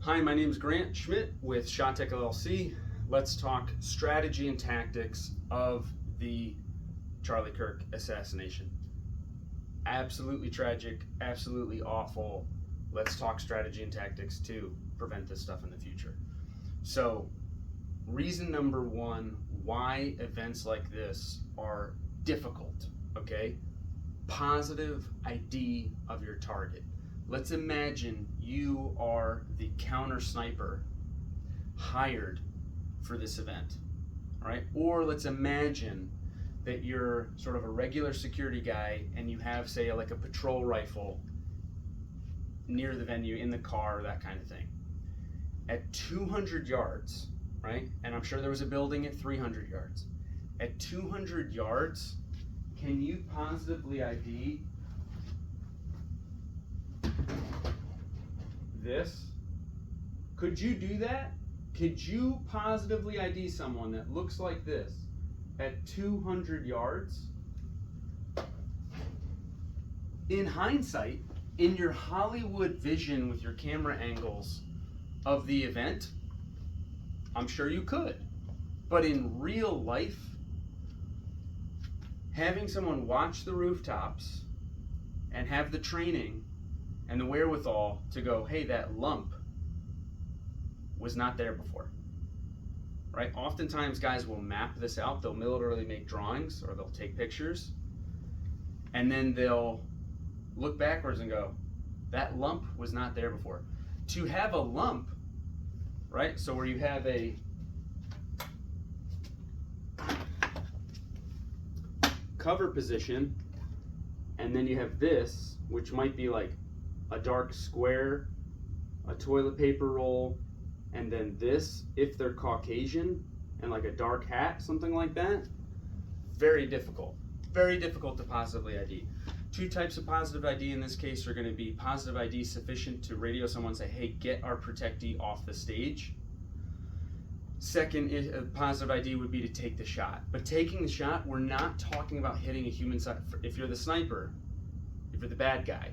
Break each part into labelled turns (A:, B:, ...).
A: Hi, my name is Grant Schmidt with ShotTech LLC. Let's talk strategy and tactics of the Charlie Kirk assassination. Absolutely tragic, absolutely awful. Let's talk strategy and tactics to prevent this stuff in the future. So, reason number one why events like this are difficult, okay? Positive ID of your target. Let's imagine you are the counter sniper hired for this event, all right? Or let's imagine that you're sort of a regular security guy and you have, say, like a patrol rifle near the venue, in the car, that kind of thing. At 200 yards, right? And I'm sure there was a building at 300 yards. At 200 yards, can you positively ID this? Could you do that? Could you positively ID someone that looks like this at 200 yards? In hindsight, in your Hollywood vision with your camera angles of the event, I'm sure you could. But in real life, having someone watch the rooftops and have the training and the wherewithal to go, hey, that lump was not there before, right? Oftentimes guys will map this out. They'll literally make drawings or they'll take pictures and then they'll look backwards and go, that lump was not there before. To have a lump, right? So where you have a cover position and then you have this, which might be like a dark square, a toilet paper roll, and then this, if they're Caucasian, and like a dark hat, something like that. Very difficult to positively ID. Two types of positive ID in this case are going to be positive ID sufficient to radio someone and say, hey, get our protectee off the stage. Second, positive ID would be to take the shot. But taking the shot, we're not talking about hitting a human side. If you're the sniper, if you're the bad guy,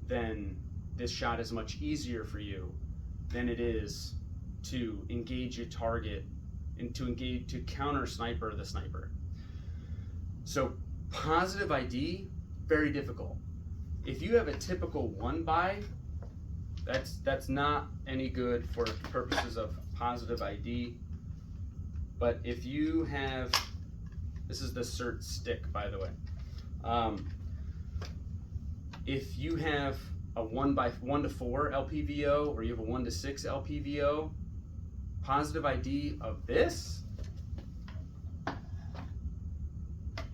A: then this shot is much easier for you than it is to engage a target and to counter sniper the sniper. So positive ID, very difficult. If you have a typical one by, that's not any good for purposes of positive ID. But if you have, this is the CERT stick, by the way. If you have a 1 to 4 LPVO or you have a 1 to 6 LPVO, positive ID of this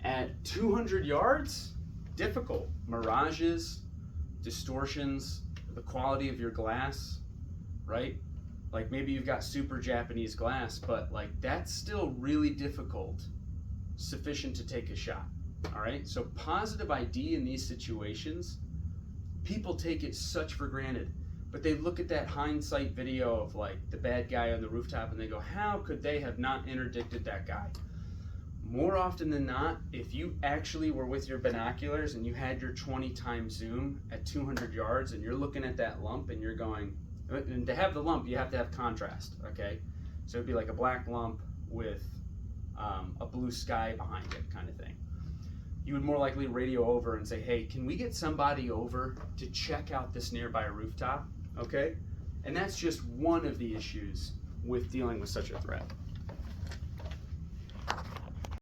A: at 200 yards, difficult. Mirages, distortions, the quality of your glass, right? Like maybe you've got super Japanese glass, but like that's still really difficult, sufficient to take a shot, all right? So positive ID in these situations, people take it such for granted, but they look at that hindsight video of like the bad guy on the rooftop and they go, how could they have not interdicted that guy? More often than not, if you actually were with your binoculars and you had your 20 times zoom at 200 yards and you're looking at that lump and you're going, and to have the lump, you have to have contrast, okay? So it'd be like a black lump with a blue sky behind it kind of thing. You would more likely radio over and say, hey, can we get somebody over to check out this nearby rooftop, okay? And that's just one of the issues with dealing with such a threat.